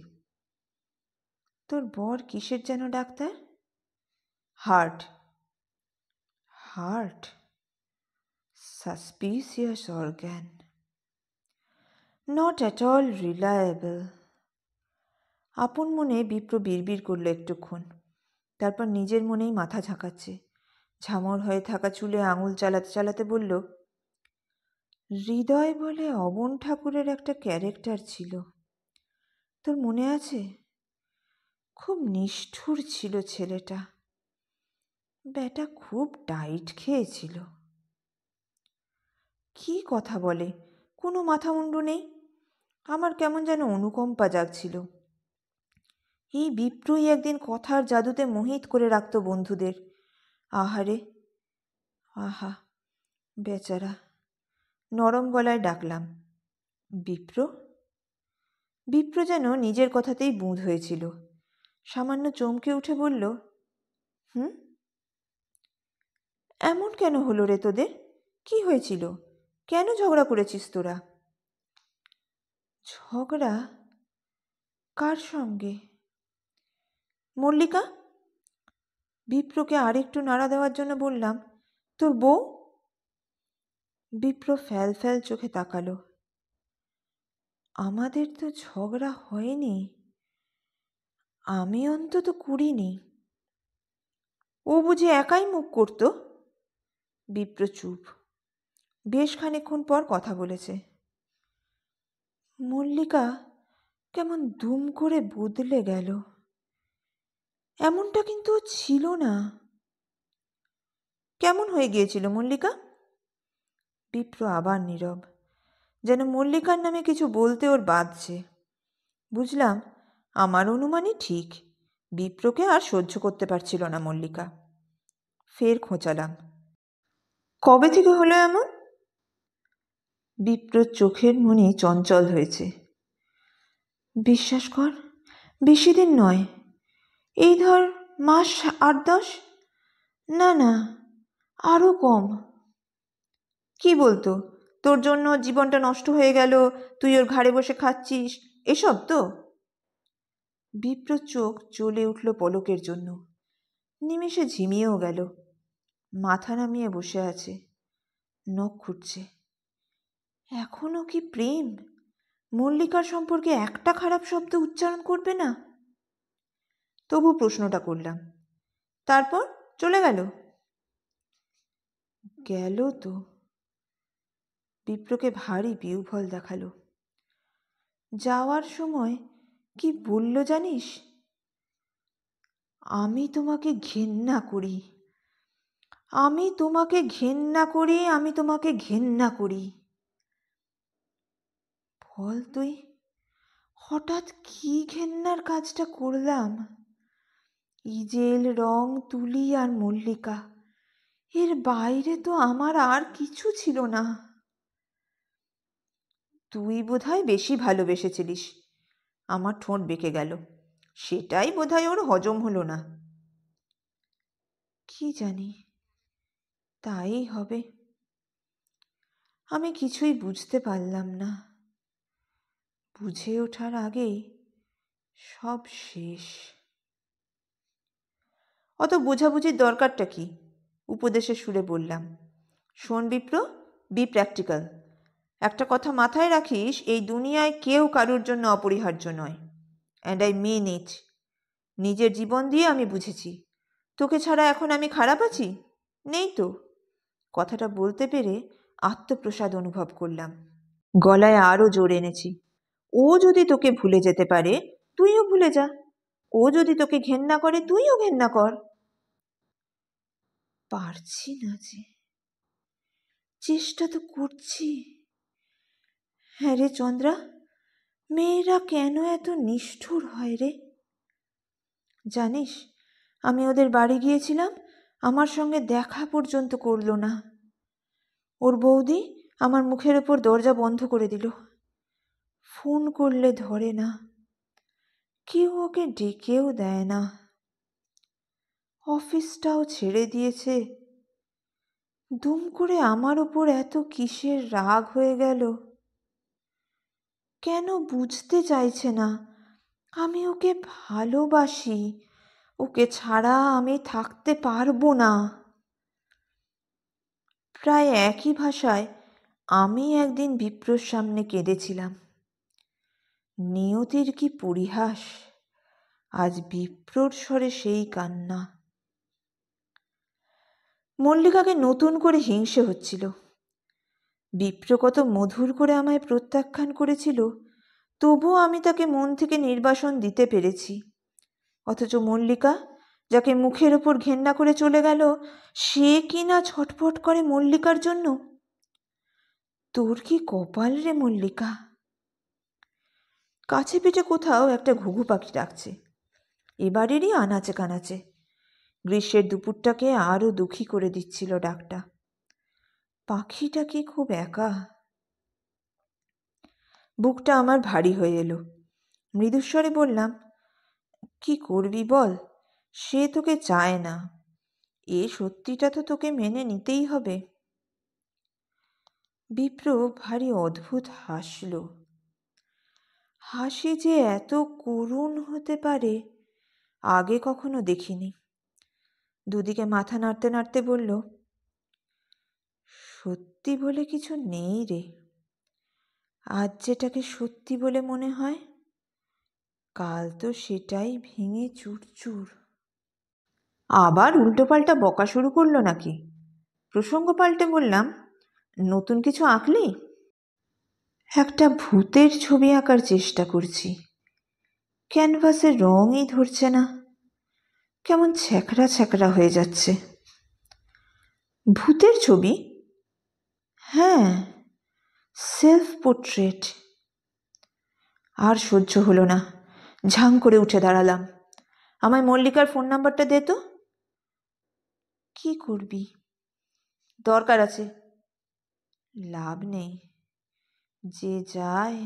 তোর বর কিসের যেন doctor? Heart. Heart? Suspicious organ, not at all reliable. আপন মনে বিপ্র বিড়বিড় করলো একটুক্ষণ, তারপর নিজের মনেই মাথা ঝাঁকাচ্ছে, ঝামর হয়ে থাকা চুলে আঙুল চালাতে চালাতে বলল, হৃদয় বলে অবন ঠাকুরের একটা ক্যারেক্টার ছিল, তোর মনে আছে? খুব নিষ্ঠুর ছিল ছেলেটা, ব্যাটা খুব ডাইট খেয়েছিল। কি কথা বলে, কোনো মাথা মুন্ডু নেই। আমার কেমন যেন অনুকম্পা জাগছিল। এই বিপ্রই একদিন কথার জাদুতে মোহিত করে রাখত বন্ধুদের। আহারে, আহা, বেচারা। নরম গলায় ডাকলাম, বিপ্র। বিপ্র যেন নিজের কথাতেই বুঁদ হয়েছিল, সামান্য চমকে উঠে বলল, হুম। এমন কেন হলো রে তোদের? কি হয়েছিল? কেন ঝগড়া করেছিস তোরা? ঝগড়া? কার সঙ্গে? মল্লিকা। বিপ্রকে আরেকটু নাড়া দেওয়ার জন্য বললাম, তোর বউ? বিপ্র ফ্যাল ফ্যাল চোখে তাকালো। আমাদের তো ঝগড়া হয়নি, আমি অন্তত করিনি। ও বুঝি একাই মুখ করত? বিপ্র চুপ। বেশ খানিকক্ষণ পর কথা বলেছে, মল্লিকা কেমন দুম করে বদলে গেল। এমনটা কিন্তু ছিল না। কেমন হয়ে গিয়েছিল মল্লিকা? বিপ্র আবার নীরব, যেন মল্লিকার নামে কিছু বলতে ওর বাধছে। বুঝলাম আমার অনুমানই ঠিক, বিপ্রকে আর সহ্য করতে পারছিল না মল্লিকা। ফের খোঁচালাম, কবে থেকে হলো এমন? বিপ্রর চোখের মনি চঞ্চল হয়েছে। বিশ্বাস কর, বেশি দিন নয়, এই ধর মাস 8-10। না না, আরও কম। কি বলতো, তোর জন্য জীবনটা নষ্ট হয়ে গেল, তুই ওর ঘাড়ে বসে খাচ্ছিস, এসব তো? বিপ্রর চোখ জ্বলে উঠল পলকের জন্য, নিমেষে ঝিমিয়েও গেল। মাথা নামিয়ে বসে আছে, নখ খুঁটছে। এখনো কি প্রেম? মল্লিকার সম্পর্কে একটা খারাপ শব্দ উচ্চারণ করবে না? তবু প্রশ্নটা করলাম। তারপর চলে গেল? গেল তো। বিপ্রকে ভারী বিহ্বল দেখালো। যাওয়ার সময় কি বলল জানিস? আমি তোমাকে ঘেন্না করি, আমি তোমাকে ঘেন্না করি, আমি তোমাকে ঘেন্না করি। বল তুই, হঠাৎ কি ঘেন্নার কাজটা করলাম? ইজেল, রং, তুলি আর মল্লিকা, এর বাইরে তো আমার আর কিছু ছিল না। তুই বোধহয় বেশি ভালোবেসেছিলিস। আমার ঠোঁট বেঁকে গেল। সেটাই বোধহয় ওর হজম হলো না। কি জানি, তাই হবে। আমি কিছুই বুঝতে পারলাম না। বুঝে ওঠার আগেই সব শেষ। অত বোঝাবুঝির দরকারটা কি? উপদেশের সুরে বললাম। শোন বিপ্র, বি প্র্যাকটিক্যাল। একটা কথা মাথায় রাখিস, এই দুনিয়ায় কেউ কারুর জন্য অপরিহার্য নয়। অ্যান্ড আই মিন ইট। নিজের জীবন দিয়ে আমি বুঝেছি। তোকে ছাড়া এখন আমি খারাপ আছি? নেই তো। কথাটা বলতে পেরে আত্মপ্রসাদ অনুভব করলাম। গলায় আরও জোর এনেছি। ও যদি তোকে ভুলে যেতে পারে, তুইও ভুলে যা। ও যদি তোকে ঘেন্না করে, তুইও ঘেন্না কর। পারছি না যে। চেষ্টা তো করছি। হ্যাঁ রে চন্দ্রা, মেয়েরা কেন এত নিষ্ঠুর হয় রে? জানিস, আমি ওদের বাড়ি গিয়েছিলাম, আমার সঙ্গে দেখা পর্যন্ত করলো না। ওর বৌদি আমার মুখের ওপর দরজা বন্ধ করে দিল। ফোন করলে ধরে না, কেউ ওকে ডেকেও দেয় না। অফিসটাও ছেড়ে দিয়েছে। দুম করে আমার ওপর এত কিসের রাগ হয়ে গেল? কেন বুঝতে চাইছে না আমি ওকে ভালোবাসি, ওকে ছাড়া আমি থাকতে পারবো না। প্রায় একই ভাষায় আমি একদিন বিপ্রর সামনে কেঁদেছিলাম। নিয়তির কি পরিহাস, আজ বিপ্রর স্বরে সেই কান্না। মল্লিকাকে নতুন করে হিংসে হচ্ছিল। বিপ্র কত মধুর করে আমায় প্রত্যাখ্যান করেছিল, তবুও আমি তাকে মন থেকে নির্বাসন দিতে পেরেছি। অথচ মল্লিকা, যাকে মুখের ওপর ঘেন্না করে চলে গেল, সে কি না ছটফট করে মল্লিকার জন্য। তোর কি কপাল রে মল্লিকা। কাছে পিঠে কোথাও একটা ঘুঘু পাখি ডাকছে, এবারেরই আনাচে কানাচে। গ্রীষ্মের দুপুরটাকে আরও দুঃখী করে দিচ্ছিল ডাকটা। পাখিটা কি খুব একা? বুকটা আমার ভারী হয়ে এলো। মৃদুস্বরে বললাম, কি করবি বল, সে তোকে চায় না, এ সত্যিটা তো তোকে মেনে নিতেই হবে। বিপ্র ভারী অদ্ভুত হাসল। হাসি যে এত করুণ হতে পারে আগে কখনো দেখিনি। দুদিকে মাথা নাড়তে নাড়তে বলল, সত্যি বলে কিছু নেই রে। আজ যেটাকে সত্যি বলে মনে হয়, কাল তো সেটাই ভেঙে চুরচুর। আবার উল্টোপাল্টা বকা শুরু করলো নাকি? প্রসঙ্গ পাল্টে বললাম, নতুন কিছু আঁকলি? একটা ভূতের ছবি আঁকার চেষ্টা করছি। ক্যানভাসের রঙই ধরছে না, কেমন ছ্যাঁকড়া ছ্যাঁকড়া হয়ে যাচ্ছে। ভূতের ছবি? হ্যাঁ, সেলফ পোর্ট্রেট। আর সহ্য হলো না, ঝাং করে উঠে দাঁড়ালাম। আমায় মল্লিকার ফোন নাম্বারটা দে তো। কি করবি? দরকার আছে। লাভ নেই, যে যায়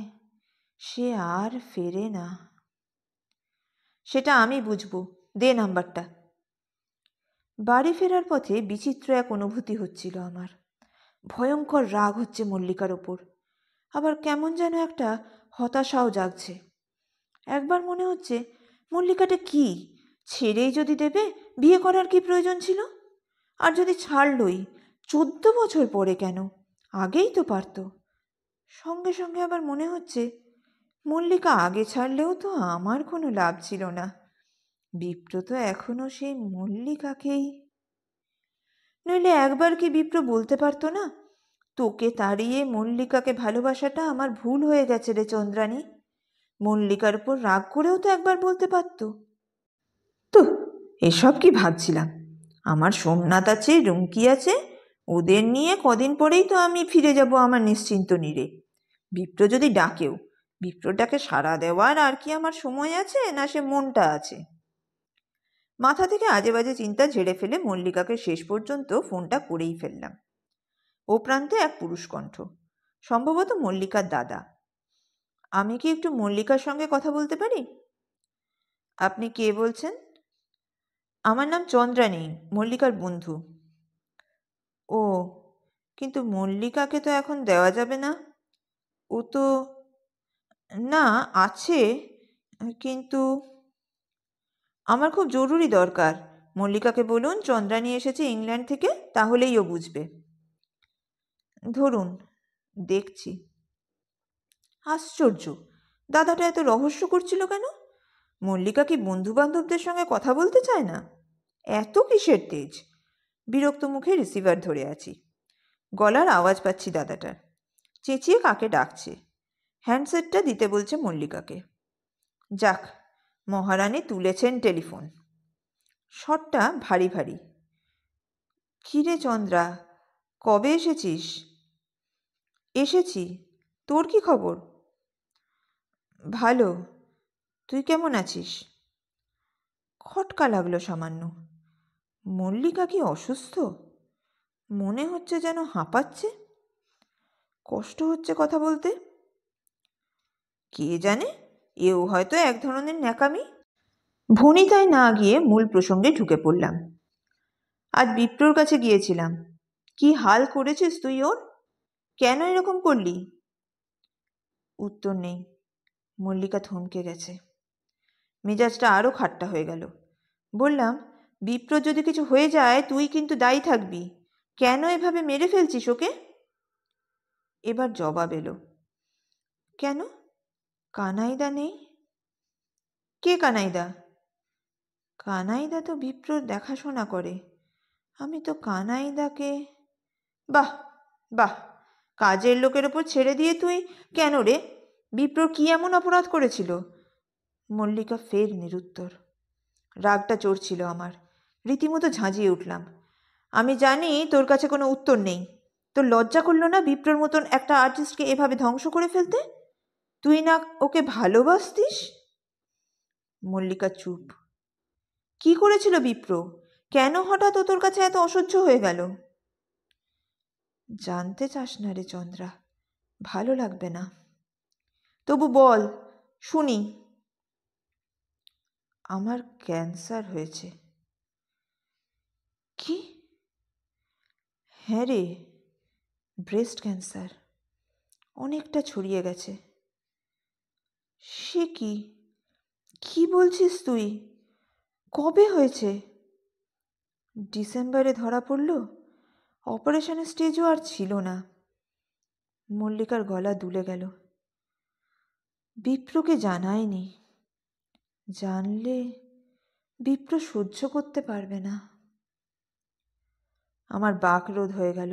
সে আর ফেরে না। সেটা আমি বুঝবো, দে নাম্বারটা। বাড়ি ফেরার পথে বিচিত্র এক অনুভূতি হচ্ছিল আমার। ভয়ঙ্কর রাগ হচ্ছে মল্লিকার ওপর, আবার কেমন যেন একটা হতাশাও জাগছে। একবার মনে হচ্ছে মল্লিকাটা কি ছেড়েই যদি দেবে, বিয়ে করার কি প্রয়োজন ছিল? আর যদি ছাড়লই, 14 বছর পরে কেন, আগেই তো পারত। সঙ্গে সঙ্গে আবার মনে হচ্ছে মল্লিকা আগে ছাড়লেও তো আমার কোনো লাভ ছিল না। বিপ্র তো এখনো সেই মল্লিকাকেই। নইলে একবার কি বিপ্র বলতে পারতো না, তোকে তাড়িয়ে মল্লিকাকে ভালোবাসাটা আমার ভুল হয়ে গেছে রে চন্দ্রানী। মল্লিকার উপর রাগ করেও তো একবার বলতে পারতো। তো এসব কি ভাবছিলাম? আমার সোমনাথ আছে, রুমকি আছে, ওদের নিয়ে কদিন পরেই তো আমি ফিরে যাব আমার নিশ্চিন্ত নীড়ে। বিপ্র যদি ডাকেও, বিপ্রটাকে সাড়া দেওয়ার আর কি আমার সময় আছে, না সে মনটা আছে? মাথা থেকে আজে বাজে চিন্তা ঝেড়ে ফেলে মল্লিকাকে শেষ পর্যন্ত ফোনটা করেই ফেললাম। ও প্রান্তে এক পুরুষ কণ্ঠ, সম্ভবত মল্লিকার দাদা। আমি কি একটু মল্লিকার সঙ্গে কথা বলতে পারি? আপনি কে বলছেন? আমার নাম চন্দ্রানী, মল্লিকার বন্ধু। ও, কিন্তু মল্লিকাকে তো এখন দেওয়া যাবে না। ও তো, না আছে, কিন্তু আমার খুব জরুরি দরকার। মল্লিকাকে বলুন চন্দ্রানী এসেছে ইংল্যান্ড থেকে, তাহলেই ও বুঝবে। ধরুন, দেখছি। আশ্চর্য, দাদাটা এত রহস্য করছিল কেন? মল্লিকা কি বন্ধু বান্ধবদের সঙ্গে কথা বলতে চায় না? এত কিসের তেজ? বিরক্ত মুখে রিসিভার ধরে আছি। গলার আওয়াজ পাচ্ছি দাদাটার, চেঁচিয়ে কাকে ডাকছে। হ্যান্ডসেটটা দিতে বলছে মল্লিকাকে। যাক, মহারানী তুলেছেন টেলিফোন। স্বরটা ভারী ভারী। কিরে চন্দ্রা, কবে এসেছিস? এসেছি, তোর কি খবর? ভালো, তুই কেমন আছিস? খটকা লাগলো সামান্য। মল্লিকা কি অসুস্থ? মনে হচ্ছে যেন হাঁপাচ্ছে। কষ্ট হচ্ছে কথা বলতে। কে জানে, এও হয়তো এক ধরনের ন্যাকামি। ভনিতায় না গিয়ে মূল প্রসঙ্গে ঢুকে পড়লাম। আজ বিপ্রর কাছে গিয়েছিলাম। কি হাল করেছিস তুই ওর? কেন এরকম করলি? উত্তর নেই। মল্লিকা থমকে গেছে। মেজাজটা আরও খাট্টা হয়ে গেল। বললাম, বিপ্র যদি কিছু হয়ে যায় তুই কিন্তু দায়ী থাকবি। কেন এভাবে মেরে ফেলছিস ওকে? এবার জবাব এলো। কেন, কানাইদা নেই? কে কানাইদা? কানাইদা তো বিপ্রর দেখাশোনা করে। আমি তো কানাইদাকে। বাহ বাহ, কাজের লোকের ওপর ছেড়ে দিয়ে তুই। কেন রে, বিপ্রর কি এমন অপরাধ করেছিল? মল্লিকা ফের নিরুত্তর। রাগটা চড়ছিল আমার, রীতিমতো ঝাঁঝিয়ে উঠলাম। আমি জানি তোর কাছে কোনো উত্তর নেই। তোর লজ্জা করলো না বিপ্রর মতন একটা আর্টিস্টকে এভাবে ধ্বংস করে ফেলতে? তুই না ওকে ভালোবাসতিস? মল্লিকা চুপ। কি করেছিল বিপ্র? কেন হঠাৎ ও তোর কাছে এত অসহ্য হয়ে গেল? জানতে চাস না রে চন্দ্রা, ভালো লাগবে না। তবু বল, শুনি। আমার ক্যান্সার হয়েছে। কি? হ্যাঁ রে, ব্রেস্ট ক্যান্সার। অনেকটা ছড়িয়ে গেছে। সে কি, কি বলছিস তুই? কবে হয়েছে? ডিসেম্বরে ধরা পড়ল। অপারেশনের স্টেজও আর ছিল না। মল্লিকার গলা দুলে গেল। বিপ্রকে জানায়নি। জানলে বিপ্র সহ্য করতে পারবে না। আমার বাকরোধ হয়ে গেল।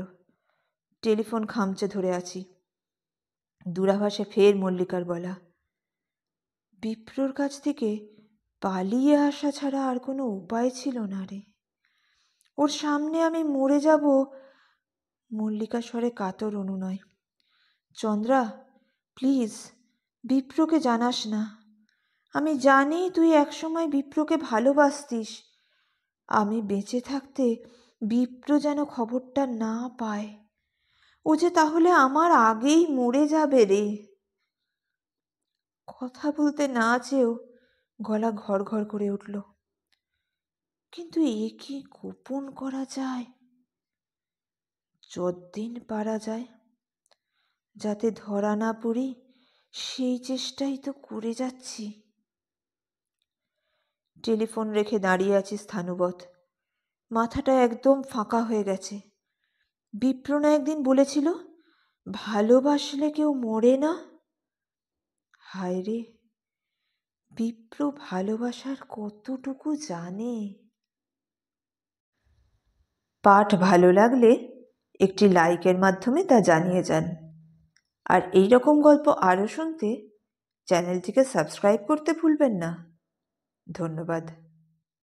টেলিফোন খামচে ধরে আছি। দূরাভাসে ফের মল্লিকার গলা। বিপ্রর কাছ থেকে পালিয়ে আসা ছাড়া আর কোনো উপায় ছিল না রে। ওর সামনে আমি মরে যাব। মল্লিকা স্বরে কাতর অনুনয়। চন্দ্রা, প্লিজ বিপ্রকে জানাস না। আমি জানি তুই একসময় বিপ্রকে ভালোবাসতিস। আমি বেঁচে থাকতে বিপ্র যেন খবরটা না পায়। ও যে তাহলে আমার আগেই মরে যাবে রে। কথা বলতে না চেয়েও গলা ঘর ঘর করে উঠল। কিন্তু এ কি গোপন করা যায়? যতদিন পারা যায়, যাতে ধরা না পড়ি সেই চেষ্টাই তো করে যাচ্ছি। টেলিফোন রেখে দাঁড়িয়ে আছি স্থানুবৎ। মাথাটা একদম ফাঁকা হয়ে গেছে। বিপ্র না একদিন বলেছিল, ভালোবাসলে কেউ মরে না। হায় রে, বিপ্র ভালোবাসার কতটুকু জানে। পাঠ ভালো লাগলে একটি লাইকের মাধ্যমে তা জানিয়ে যান। আর এই রকম গল্প আরও শুনতে চ্যানেলটিকে সাবস্ক্রাইব করতে ভুলবেন না। ধন্যবাদ।